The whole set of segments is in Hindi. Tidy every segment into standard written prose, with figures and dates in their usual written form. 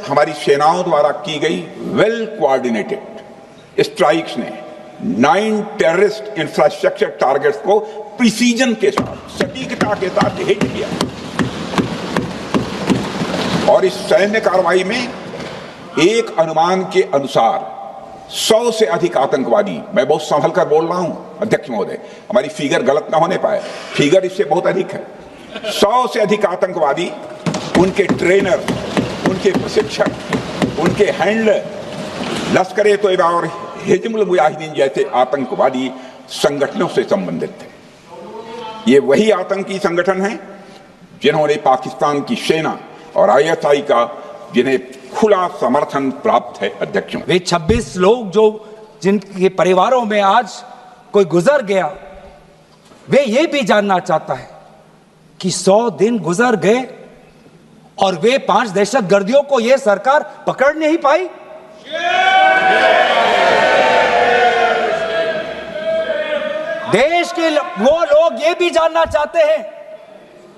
हमारी सेनाओं द्वारा की गई वेल कोऑर्डिनेटेड स्ट्राइक्स ने 9 टेररिस्ट इंफ्रास्ट्रक्चर टारगेट्स को प्रिसीजन के साथ, सटीकता के साथ हिट किया। और इस सैन्य कार्रवाई में एक अनुमान के अनुसार 100 से अधिक आतंकवादी, मैं बहुत संभल कर बोल रहा हूं अध्यक्ष महोदय, हमारी फिगर गलत ना होने पाए, फिगर इससे बहुत अधिक है, 100 से अधिक आतंकवादी, उनके ट्रेनर, उनके प्रशिक्षक, उनके हैंडलर, लश्कर-ए-तोयबा और हिजबुल मुजाहिदीन जैसे आतंकवादी संगठनों से संबंधित थे। ये वही आतंकी संगठन हैं जिन्होंने पाकिस्तान की सेना और ISI का, जिन्हें खुला समर्थन प्राप्त है अध्यक्षों। वे 26 लोग जो जिनके परिवारों में आज कोई गुजर गया, वे ये भी जानना चाहता है कि 100 दिन गुजर गए और वे 5 दहशतगर्दियों को ये सरकार पकड़ नहीं पाई। देश के वो लोग ये भी जानना चाहते हैं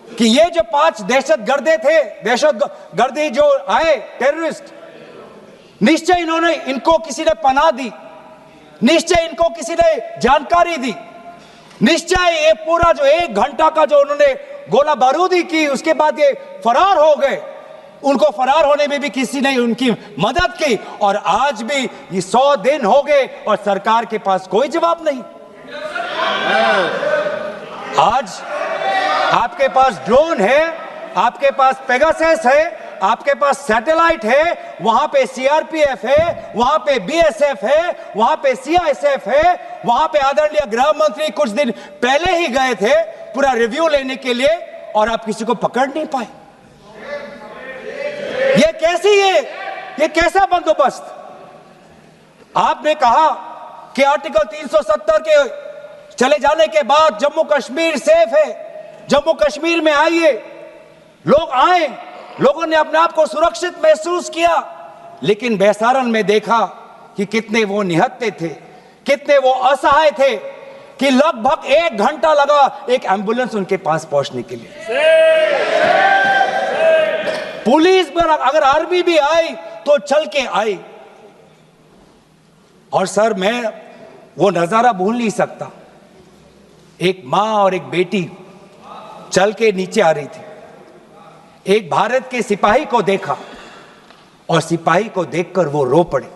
कि ये जो 5 दहशतगर्दे थे, दहशतगर्दी जो आए टेररिस्ट, निश्चय इनको किसी ने पनाह दी, निश्चय इनको किसी ने जानकारी दी, निश्चय ये पूरा जो 1 घंटा का जो उन्होंने गोला बारूदी की, उसके बाद ये फरार हो गए, उनको फरार होने में भी किसी ने उनकी मदद की। और आज भी ये 100 दिन हो गए और सरकार के पास कोई जवाब नहीं। आज आपके पास ड्रोन है, आपके पास पेगासस है, आपके पास सैटेलाइट है, वहां पे CRPF है, वहां पे BSF है, वहां पे CISF है, वहां पे आदरणीय गृह मंत्री कुछ दिन पहले ही गए थे पूरा रिव्यू लेने के लिए, और आप किसी को पकड़ नहीं पाए। ये कैसा बंदोबस्त? आपने कहा कि आर्टिकल 370 के चले जाने के बाद जम्मू कश्मीर सेफ है, जम्मू कश्मीर में आइए, लोग आए, लोगों ने अपने आप को सुरक्षित महसूस किया, लेकिन बेसारन में देखा कि कितने वो निहत्थे थे, कितने वो असहाय थे कि लगभग 1 घंटा लगा एक एम्बुलेंस उनके पास पहुंचने के लिए। पुलिस पर अगर आर्मी भी आई तो चल के आई। और सर, मैं वो नजारा भूल नहीं सकता, एक मां और एक बेटी चल के नीचे आ रही थी, एक भारत के सिपाही को देखा और सिपाही को देखकर वो रो पड़े,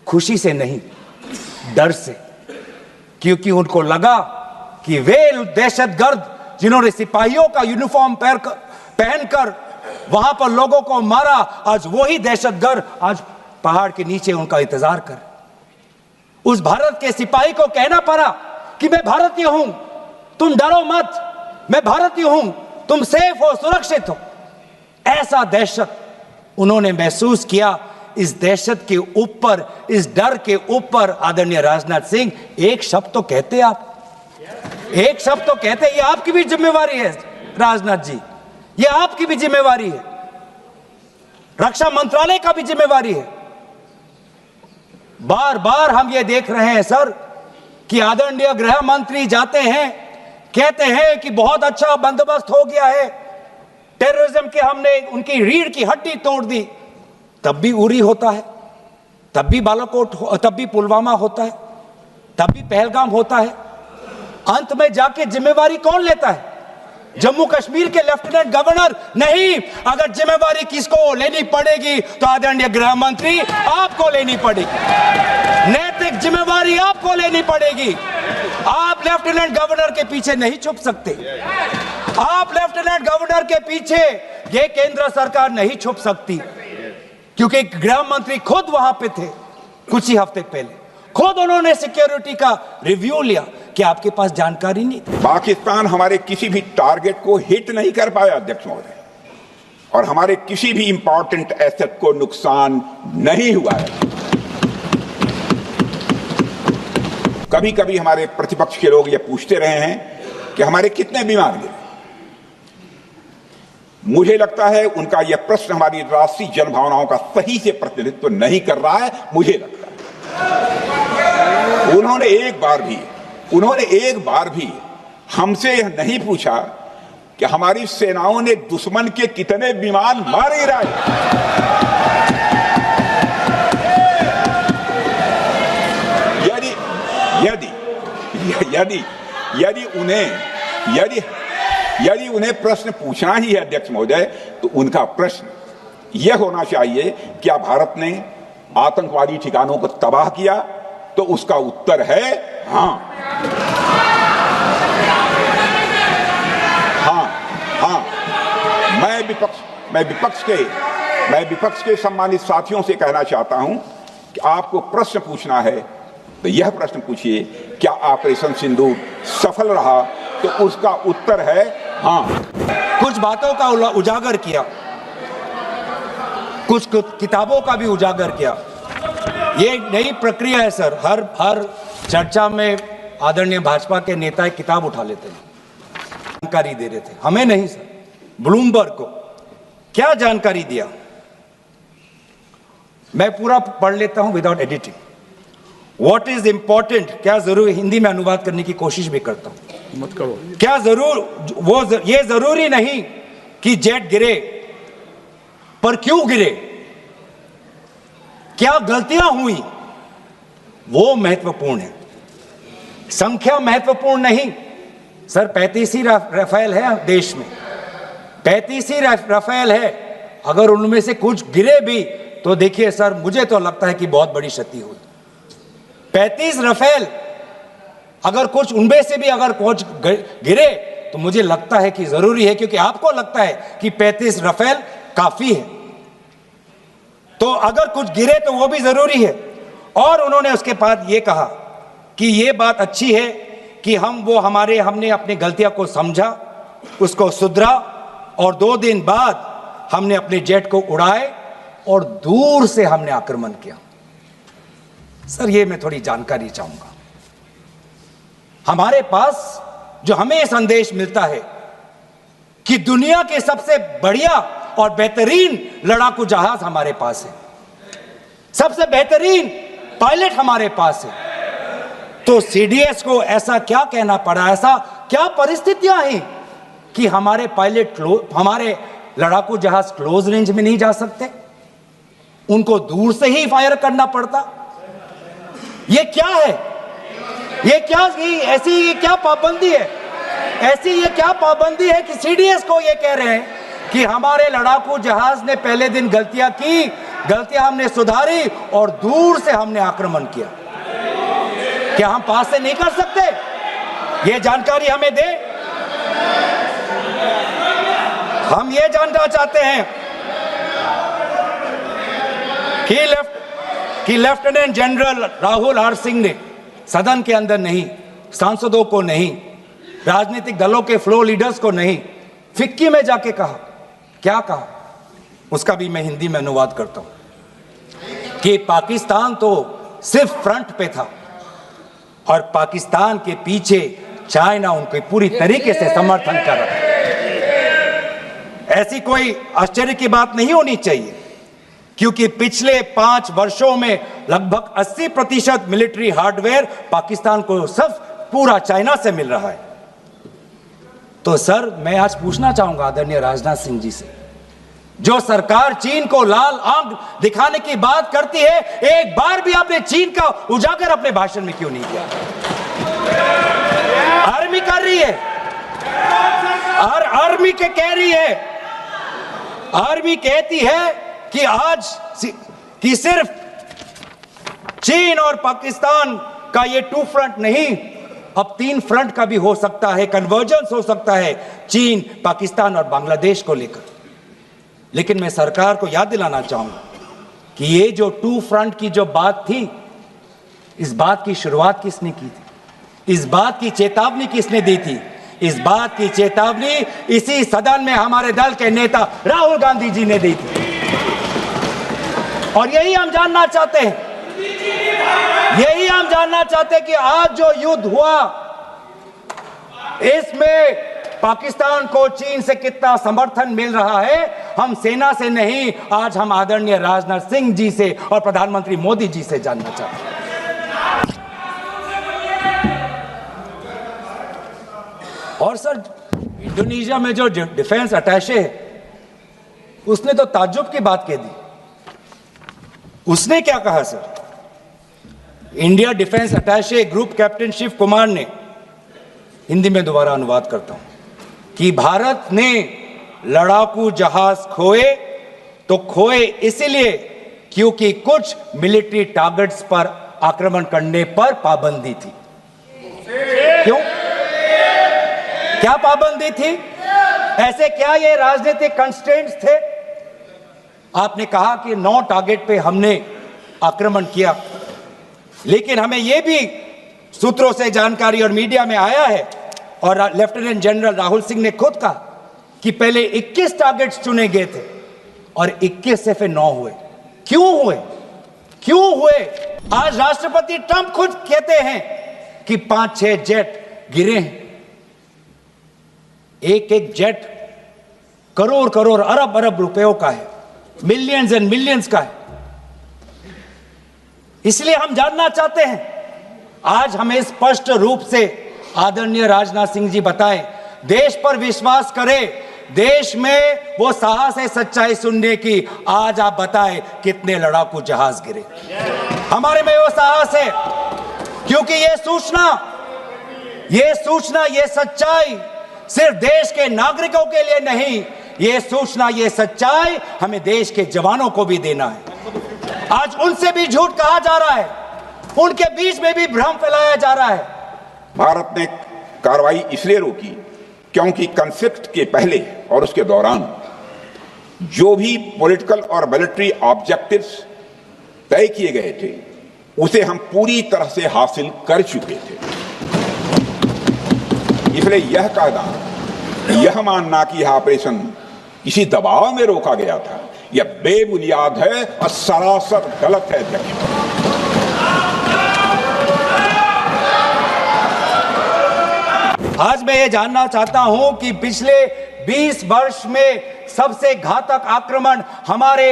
खुशी से नहीं, डर से, क्योंकि उनको लगा कि वे दहशतगर्द जिन्होंने सिपाहियों का यूनिफॉर्म पहनकर वहां पर लोगों को मारा, आज वही दहशतगर्द आज पहाड़ के नीचे उनका इंतजार कर। उस भारत के सिपाही को कहना पड़ा कि मैं भारतीय हूं, तुम डरो मत, मैं भारतीय हूं, तुम सेफ हो, सुरक्षित हो। ऐसा दहशत उन्होंने महसूस किया। इस दहशत के ऊपर, इस डर के ऊपर आदरणीय राजनाथ सिंह एक शब्द तो कहते, आप एक शब्द तो कहते, ये आपकी भी जिम्मेवारी है राजनाथ जी, ये आपकी भी जिम्मेवारी है, रक्षा मंत्रालय का भी जिम्मेवारी है। बार बार हम ये देख रहे हैं सर कि आदरणीय गृह मंत्री जाते हैं, कहते हैं कि बहुत अच्छा बंदोबस्त हो गया है, टेररिज्म के हमने उनकी रीढ़ की हड्डी तोड़ दी, तब भी उरी होता है, तब भी बालाकोट, तब भी पुलवामा होता है, तब भी पहलगाम होता है। अंत में जाके जिम्मेवारी कौन लेता है? जम्मू कश्मीर के लेफ्टिनेंट गवर्नर नहीं। अगर जिम्मेवारी किसको लेनी पड़ेगी तो आदरणीय गृह मंत्री आपको लेनी पड़ेगी, नैतिक जिम्मेवारी आपको लेनी पड़ेगी। आप लेफ्टिनेंट गवर्नर के पीछे नहीं छुप सकते, आप लेफ्टिनेंट गवर्नर के पीछे ये केंद्र सरकार नहीं छुप सकती, क्योंकि गृह मंत्री खुद वहां पे थे कुछ ही हफ्ते पहले, खुद उन्होंने सिक्योरिटी का रिव्यू लिया कि आपके पास जानकारी नहीं थी। पाकिस्तान हमारे किसी भी टारगेट को हिट नहीं कर पाया अध्यक्ष महोदय, और हमारे किसी भी इंपॉर्टेंट एसेट को नुकसान नहीं हुआ है। कभी कभी हमारे प्रतिपक्ष के लोग ये पूछते रहे हैं कि हमारे कितने विमान गिरे। मुझे लगता है उनका यह प्रश्न हमारी राष्ट्रीय जनभावनाओं का सही से प्रतिनिधित्व नहीं कर रहा है। मुझे लगता है उन्होंने एक बार भी हमसे यह नहीं पूछा कि हमारी सेनाओं ने दुश्मन के कितने विमान मार गिराए। यदि उन्हें प्रश्न पूछना ही है अध्यक्ष महोदय, तो उनका प्रश्न यह होना चाहिए, क्या भारत ने आतंकवादी ठिकानों को तबाह किया? तो उसका उत्तर है हाँ। मैं विपक्ष के सम्मानित साथियों से कहना चाहता हूं कि आपको प्रश्न पूछना है तो यह प्रश्न पूछिए, क्या ऑपरेशन सिंदूर सफल रहा? तो उसका उत्तर है हाँ। कुछ बातों का उजागर किया, कुछ किताबों का भी उजागर किया। ये एक नई प्रक्रिया है सर। हर चर्चा में आदरणीय भाजपा के नेता एक किताब उठा लेते हैं, जानकारी दे रहे थे। हमें नहीं सर, ब्लूमबर्ग को क्या जानकारी दिया, मैं पूरा पढ़ लेता हूं without editing. What is important, क्या जरूरी, हिंदी में अनुवाद करने की कोशिश भी करता हूं, मत करो। क्या ये जरूरी नहीं कि जेट गिरे, पर क्यों गिरे, क्या गलतियां हुई, वो महत्वपूर्ण है। संख्या महत्वपूर्ण नहीं सर। 35 ही राफेल है देश में, 35 ही राफेल है। अगर उनमें से कुछ गिरे भी तो देखिए सर, मुझे तो लगता है कि बहुत बड़ी क्षति हुई। 35 राफेल, अगर कुछ उनमें से भी अगर कुछ गिरे तो मुझे लगता है कि जरूरी है, क्योंकि आपको लगता है कि 35 राफेल काफी है, तो अगर कुछ गिरे तो वो भी जरूरी है। और उन्होंने उसके बाद ये कहा कि ये बात अच्छी है कि हमने अपनी गलतियां को समझा, उसको सुधरा, और 2 दिन बाद हमने अपने जेट को उड़ाए और दूर से हमने आक्रमण किया। सर, ये मैं थोड़ी जानकारी चाहूंगा। हमारे पास जो हमें ये संदेश मिलता है कि दुनिया के सबसे बढ़िया और बेहतरीन लड़ाकू जहाज हमारे पास है, सबसे बेहतरीन पायलट हमारे पास है, तो सीडीएस को ऐसा क्या कहना पड़ा, ऐसा क्या परिस्थितियां हैं कि हमारे पायलट हमारे लड़ाकू जहाज क्लोज रेंज में नहीं जा सकते, उनको दूर से ही फायर करना पड़ता? ये क्या है? ये क्या पाबंदी है? ये क्या पाबंदी है कि सीडीएस को ये कह रहे हैं कि हमारे लड़ाकू जहाज ने पहले दिन गलतियां की, गलतियां हमने सुधारी और दूर से हमने आक्रमण किया। क्या हम पास से नहीं कर सकते? ये जानकारी हमें दे। हम ये जानना चाहते हैं कि lieutenant general Rahul R Singh ने सदन के अंदर नहीं, सांसदों को नहीं, राजनीतिक दलों के फ्लोर लीडर्स को नहीं, फिक्की में जाके कहा। क्या कहा? उसका भी मैं हिंदी में अनुवाद करता हूं कि पाकिस्तान तो सिर्फ फ्रंट पे था और पाकिस्तान के पीछे चाइना उनके पूरी तरीके से समर्थन कर रहा है। ऐसी कोई आश्चर्य की बात नहीं होनी चाहिए, क्योंकि पिछले 5 वर्षों में लगभग 80% मिलिट्री हार्डवेयर पाकिस्तान को सब पूरा चाइना से मिल रहा है। तो सर, मैं आज पूछना चाहूंगा आदरणीय राजनाथ सिंह जी से, जो सरकार चीन को लाल आंख दिखाने की बात करती है, एक बार भी आपने चीन का उजागर अपने भाषण में क्यों नहीं किया? आर्मी कर रही है, आर्मी के कह रही है, आर्मी कहती है कि आज कि सिर्फ चीन और पाकिस्तान का ये 2 फ्रंट नहीं, अब 3 फ्रंट का भी हो सकता है, कन्वर्जेंस हो सकता है चीन, पाकिस्तान और बांग्लादेश को लेकर। लेकिन मैं सरकार को याद दिलाना चाहूंगा कि ये जो 2 फ्रंट की जो बात थी, इस बात की शुरुआत किसने की थी? इस बात की चेतावनी किसने दी थी? इस बात की चेतावनी इसी सदन में हमारे दल के नेता राहुल गांधी जी ने दी थी। और यही हम जानना चाहते हैं, कि आज जो युद्ध हुआ, इसमें पाकिस्तान को चीन से कितना समर्थन मिल रहा है, हम सेना से नहीं, आज हम आदरणीय राजनाथ सिंह जी से और प्रधानमंत्री मोदी जी से जानना चाहते हैं। और सर, इंडोनेशिया में जो डिफेंस अटैचे है, उसने तो ताज्जुब की बात कह दी। उसने क्या कहा sir? India defence attache group captain Shiv Kumar ने हिंदी में दोबारा अनुवाद करता हूं कि भारत ने लड़ाकू जहाज खोए तो खोए इसलिए क्योंकि कुछ मिलिट्री टारगेट्स पर आक्रमण करने पर पाबंदी थी। क्यों? क्या पाबंदी थी? ऐसे क्या ये राजनीतिक कंस्ट्रेंट्स थे? आपने कहा कि 9 टारगेट पे हमने आक्रमण किया, लेकिन हमें यह भी सूत्रों से जानकारी और मीडिया में आया है और लेफ्टिनेंट जनरल राहुल सिंह ने खुद कहा कि पहले 21 टारगेट्स चुने गए थे और 21 से फिर 9 हुए। क्यों हुए? क्यों हुए? आज राष्ट्रपति ट्रंप खुद कहते हैं कि 5-6 जेट गिरे हैं। एक एक जेट करोड़ करोड़ अरब अरब रुपयों का है, मिलियंस एंड मिलियंस का है। इसलिए हम जानना चाहते हैं, आज हमें स्पष्ट रूप से आदरणीय राजनाथ सिंह जी बताएं, देश पर विश्वास करें, देश में वो साहस है सच्चाई सुनने की। आज आप बताएं कितने लड़ाकू जहाज गिरे? हमारे में वो साहस है क्योंकि ये सूचना, ये सच्चाई सिर्फ देश के नागरिकों के लिए नहीं, ये सूचना, ये सच्चाई हमें देश के जवानों को भी देना है। आज उनसे भी झूठ कहा जा रहा है, उनके बीच में भी भ्रम फैलाया जा रहा है। भारत ने कार्रवाई इसलिए रोकी क्योंकि कॉन्फ्लिक्ट के पहले और उसके दौरान जो भी पॉलिटिकल और मिलिट्री ऑब्जेक्टिव्स तय किए गए थे उसे हम पूरी तरह से हासिल कर चुके थे। इसलिए यह कहना, यह मानना कि यह ऑपरेशन किसी दबाव में रोका गया था, यह बेबुनियाद है और सरासर गलत है। आज मैं ये जानना चाहता हूं कि पिछले 20 वर्ष में सबसे घातक आक्रमण हमारे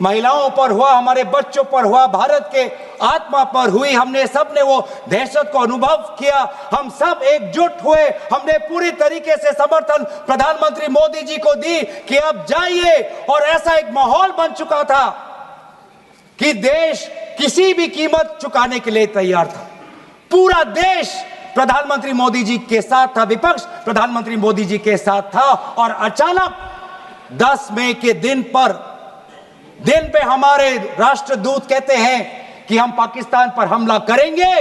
महिलाओं पर हुआ, हमारे बच्चों पर हुआ, भारत के आत्मा पर हुई। हमने सब ने वो दहशत को अनुभव किया, हम सब एकजुट हुए, हमने पूरी तरीके से समर्थन प्रधानमंत्री मोदी जी को दी कि अब जाइए। और ऐसा एक माहौल बन चुका था कि देश किसी भी कीमत चुकाने के लिए तैयार था। पूरा देश प्रधानमंत्री मोदी जी के साथ था, विपक्ष प्रधानमंत्री मोदी जी के साथ था। और अचानक 10 मई के दिन पे हमारे राष्ट्रदूत कहते हैं कि हम पाकिस्तान पर हमला करेंगे,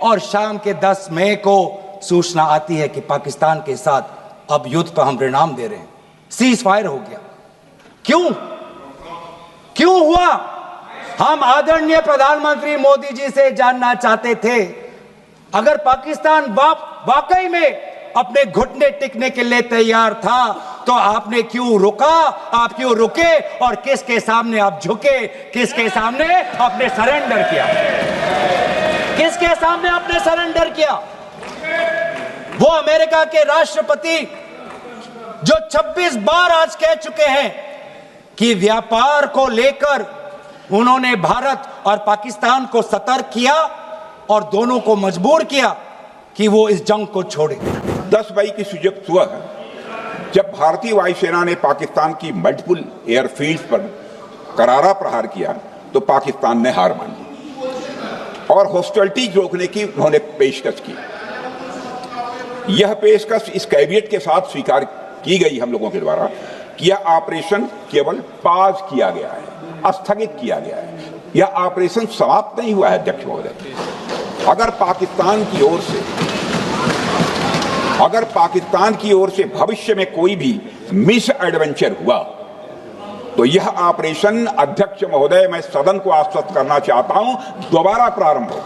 और शाम के 10 मई को सूचना आती है कि पाकिस्तान के साथ अब युद्ध पर हम परिणाम दे रहे हैं, सीज फायर हो गया। क्यों हुआ? हम आदरणीय प्रधानमंत्री मोदी जी से जानना चाहते थे, अगर पाकिस्तान वाकई में अपने घुटने टिकने के लिए तैयार था तो आपने क्यों रुका? आप क्यों रुके? और किसके सामने आप झुके? किसके सामने आपने सरेंडर किया? किसके सामने आपने सरेंडर किया? वो अमेरिका के राष्ट्रपति जो 26 बार आज कह चुके हैं कि व्यापार को लेकर उन्होंने भारत और पाकिस्तान को सतर्क किया और दोनों को मजबूर किया कि वो इस जंग को छोड़े। 10 मई की सुबह सुबह जब भारतीय वायुसेना ने पाकिस्तान की मल्टीपल एयरफील्ड्स पर करारा प्रहार किया तो पाकिस्तान ने हार मानी और हॉस्टिलिटी रोकने की उन्होंने पेशकश की। यह पेशकश इस कैबिनेट के साथ स्वीकार की गई हम लोगों के द्वारा कि यह ऑपरेशन केवल पाज किया गया है, स्थगित किया गया है। यह ऑपरेशन समाप्त नहीं हुआ है अध्यक्ष महोदय। अगर पाकिस्तान की ओर से भविष्य में कोई भी मिस एडवेंचर हुआ तो यह ऑपरेशन, अध्यक्ष महोदय, मैं सदन को आश्वस्त करना चाहता हूं, दोबारा प्रारंभ हो।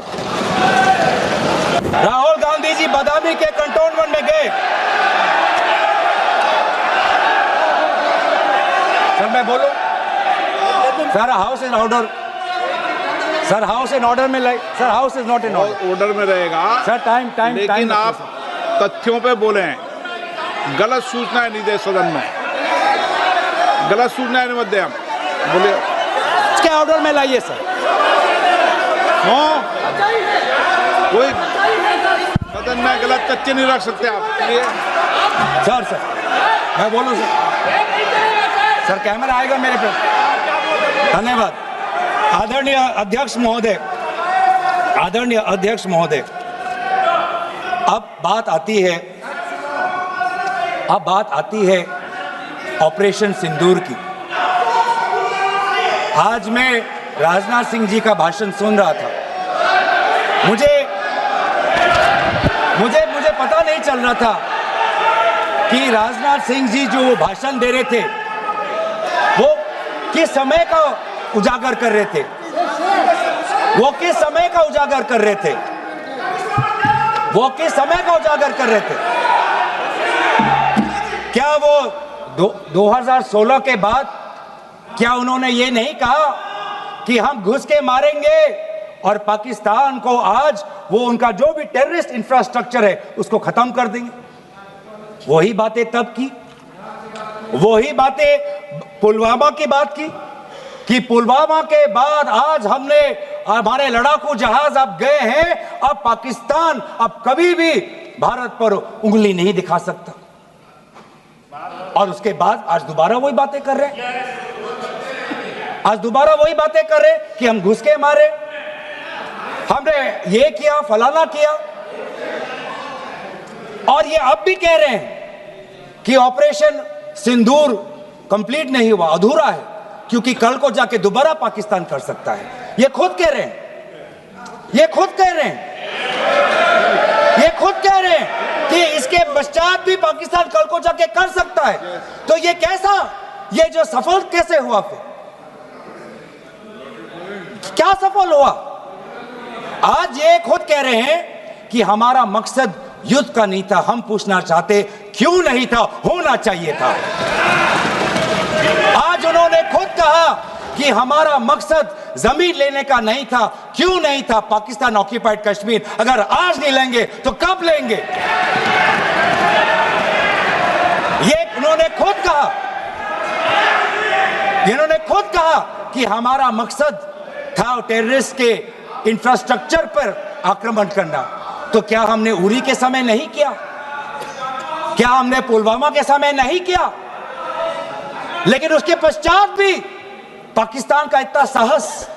राहुल गांधी जी बदामी के कंटोनमेंट में गए। सर मैं बोलूं? Sir house in order. Sir house in order में sir house is not in order में रहेगा सर। टाइम लेकिन आप तथ्यों पे बोलें, गलत सूचना नहीं दे सदन में, गलत सूचना नहीं मत दे। हम बोलिए इसके ऑर्डर में लाइए सर। कोई सदन में गलत तथ्य नहीं रख सकते आप। सर मैं बोलूं सर कैमरा आएगा मेरे पे। धन्यवाद। आदरणीय अध्यक्ष महोदय, अब बात आती है ऑपरेशन सिंदूर की। आज मैं राजनाथ सिंह जी का भाषण सुन रहा था। मुझे पता नहीं चल रहा था कि राजनाथ सिंह जी जो वो भाषण दे रहे थे वो किस समय का उजागर कर रहे थे, क्या वो 2016 के बाद क्या उन्होंने ये नहीं कहा कि हम घुस के मारेंगे और पाकिस्तान को आज वो उनका जो भी टेररिस्ट इंफ्रास्ट्रक्चर है उसको खत्म कर देंगे? वही बातें तब की, वही बातें पुलवामा की बात की कि पुलवामा के बाद आज हमारे लड़ाकू जहाज अब गए हैं, अब पाकिस्तान अब कभी भी भारत पर उंगली नहीं दिखा सकता। और उसके बाद आज दोबारा वही बातें कर रहे हैं, कि हम घुस के मारे, हमने ये किया, फलाना किया। और ये अब भी कह रहे हैं कि ऑपरेशन सिंदूर कंप्लीट नहीं हुआ, अधूरा है, क्योंकि कल को जाके दोबारा पाकिस्तान कर सकता है। ये खुद कह रहे हैं कि इसके पश्चात भी पाकिस्तान कल को जाके कर सकता है। तो ये जो सफल कैसे हुआ? फिर क्या सफल हुआ? आज ये खुद कह रहे हैं कि हमारा मकसद युद्ध का नहीं था। हम पूछना चाहते क्यों नहीं था, होना चाहिए था। आज उन्होंने खुद कहा कि हमारा मकसद जमीन लेने का नहीं था। क्यों नहीं था? पाकिस्तान ऑक्यूपाइड कश्मीर अगर आज नहीं लेंगे तो कब लेंगे? ये उन्होंने खुद कहा कि हमारा मकसद था टेररिस्ट के इंफ्रास्ट्रक्चर पर आक्रमण करना। तो क्या हमने उरी के समय नहीं किया? क्या हमने पुलवामा के समय नहीं किया? लेकिन उसके पश्चात भी पाकिस्तान का इतना साहस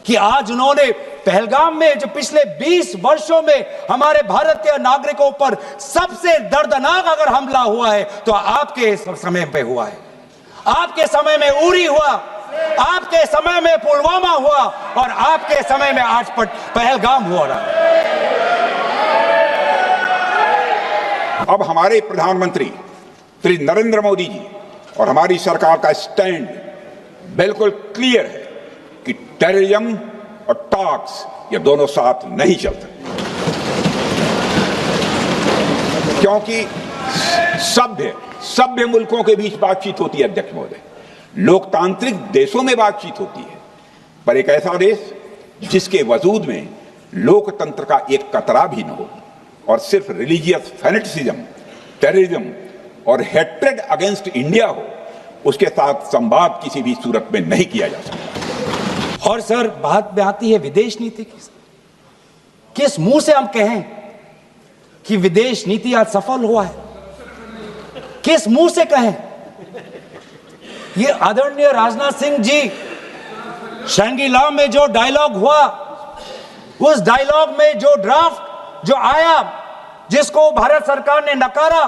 कि आज उन्होंने पहलगाम में जो पिछले 20 वर्षों में हमारे भारतीय नागरिकों पर सबसे दर्दनाक अगर हमला हुआ है तो आपके समय पे हुआ है। आपके समय में उरी हुआ, आपके समय में पुलवामा हुआ और आपके समय में आज पहलगाम हो रहा है। अब हमारे प्रधानमंत्री श्री नरेंद्र मोदी जी और हमारी सरकार का स्टैंड बिल्कुल क्लियर है कि टेररिज्म और टॉक्स ये दोनों साथ नहीं चलते, क्योंकि सभ्य मुल्कों के बीच बातचीत होती है अध्यक्ष महोदय, लोकतांत्रिक देशों में बातचीत होती है, पर एक ऐसा देश जिसके वजूद में लोकतंत्र का एक कतरा भी न हो और सिर्फ रिलीजियस फैनेटिसिज्म, टेररिज्म और हेट्रेड अगेंस्ट इंडिया हो, उसके साथ संवाद किसी भी सूरत में नहीं किया जा सकता। और सर बात में आती है विदेश नीति की। किस मुंह से हम कहें कि विदेश नीति आज सफल हुआ है? किस मुंह से कहें? ये आदरणीय राजनाथ सिंह जी शंगीला में जो डायलॉग हुआ, उस डायलॉग में जो ड्राफ्ट जो आया जिसको भारत सरकार ने नकारा,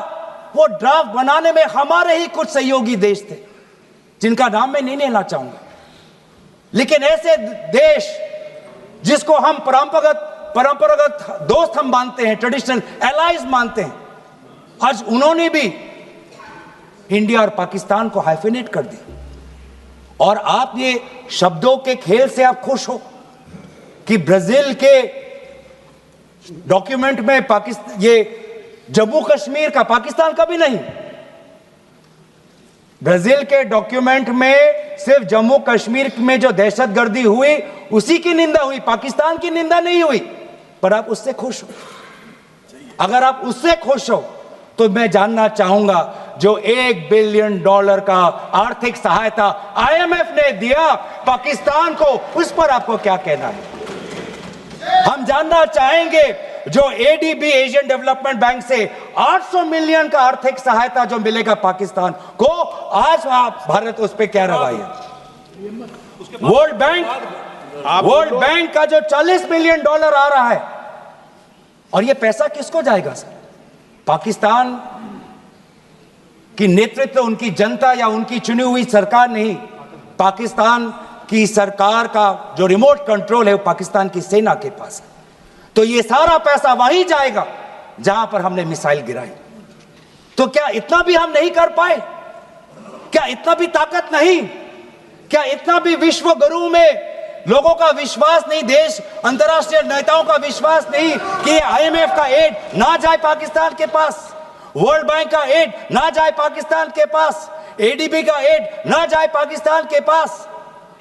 वो ड्राफ्ट बनाने में हमारे ही कुछ सहयोगी देश थे जिनका नाम मैं नहीं लेना चाहूंगा, लेकिन ऐसे देश जिसको हम परंपरागत दोस्त हम मानते हैं, ट्रेडिशनल एलाइज मानते हैं, आज उन्होंने भी इंडिया और पाकिस्तान को हाइफिनेट कर दिया। और आप ये शब्दों के खेल से आप खुश हो कि ब्राजील के डॉक्यूमेंट में पाकिस्तान, ये जम्मू कश्मीर का पाकिस्तान का भी नहीं, ब्राजील के डॉक्यूमेंट में सिर्फ जम्मू कश्मीर में जो दहशतगर्दी हुई उसी की निंदा हुई, पाकिस्तान की निंदा नहीं हुई। पर आप उससे खुश हो? अगर आप उससे खुश हो तो मैं जानना चाहूंगा जो $1 बिलियन का आर्थिक सहायता IMF ने दिया पाकिस्तान को, उस पर आपको क्या कहना है? हम जानना चाहेंगे जो ADB एशियन डेवलपमेंट बैंक से 800 मिलियन का आर्थिक सहायता जो मिलेगा पाकिस्तान को, आज भारत उस पर क्या रवैया है? वर्ल्ड बैंक का जो $40 मिलियन आ रहा है, और ये पैसा किसको जाएगा सर? पाकिस्तान की नेतृत्व उनकी जनता या उनकी चुनी हुई सरकार नहीं, पाकिस्तान की सरकार का जो रिमोट कंट्रोल है वो पाकिस्तान की सेना के पास है। तो ये सारा पैसा वहीं जाएगा जहां पर हमने मिसाइल गिराई। तो क्या इतना भी हम नहीं कर पाए? क्या इतना भी ताकत नहीं? क्या इतना भी विश्व गुरु में लोगों का विश्वास नहीं, देश अंतर्राष्ट्रीय नेताओं का विश्वास नहीं कि आईएमएफ का एड ना जाए पाकिस्तान के पास, वर्ल्ड बैंक का एड ना जाए पाकिस्तान के पास, एडीबी का एड ना जाए पाकिस्तान के पास?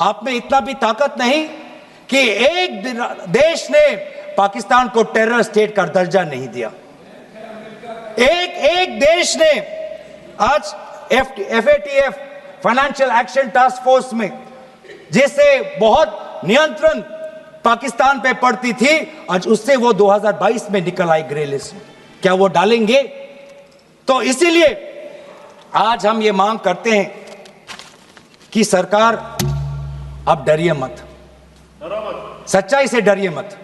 आप में इतना भी ताकत नहीं कि एक देश ने पाकिस्तान को टेरर स्टेट का दर्जा नहीं दिया। एक देश ने आज FATF financial action task force में, जिससे बहुत नियंत्रण पाकिस्तान पे पड़ती थी, आज उससे वो 2022 में निकल आई ग्रे लिस्ट में। क्या वो डालेंगे? तो इसीलिए आज हम ये मांग करते हैं कि सरकार अब डरिए मत, सच्चाई से डरिए मत।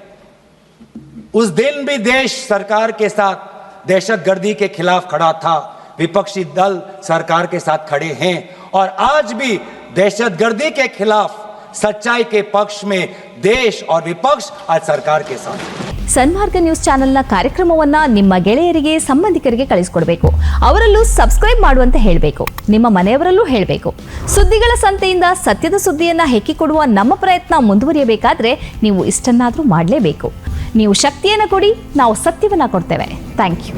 उस दिन भी देश सरकार के साथ दहशतगर्दी के खिलाफ खड़ा था, विपक्षी दल सरकार के साथ खड़े हैं, और आज भी दहशतगर्दी के खिलाफ सच्चाई के पक्ष में देश और विपक्ष आज सरकार के साथ। ಸನ್ಮಾರ್ಗ ನ್ಯೂಸ್ ಚಾನೆಲ್ನ ಕಾರ್ಯಕ್ರಮವನ್ನ ನಿಮ್ಮ ಗೆಳೆಯರಿಗೆ, ಸಂಬಂಧಿಕರಿಗೆ ಕಳಿಸಿಕೊಡಬೇಕು. ಅವರಲ್ಲೂ ಸಬ್ಸ್ಕ್ರೈಬ್ ಮಾಡುವಂತೆ ಹೇಳಬೇಕು. ನಿಮ್ಮ ಮನೆಯವರಲ್ಲೂ ಹೇಳಬೇಕು. ಸುದ್ದಿಗಳ ಸಂತೆಯಿಂದ ಸತ್ಯದ ಸುದ್ದಿಯನ್ನ ಹೆಕ್ಕಿಕೊಡುವ ನಮ್ಮ ಪ್ರಯತ್ನ ಮುಂದುವರಿಯಬೇಕಾದ್ರೆ ನೀವು ಇಷ್ಟನ್ನಾದರೂ ಮಾಡಲೇಬೇಕು. ನೀವು ಶಕ್ತಿಯನ್ನು ಕೊಡಿ, ನಾವು ಸತ್ಯವನ್ನ ಕೊಡ್ತೇವೆ. Thank you.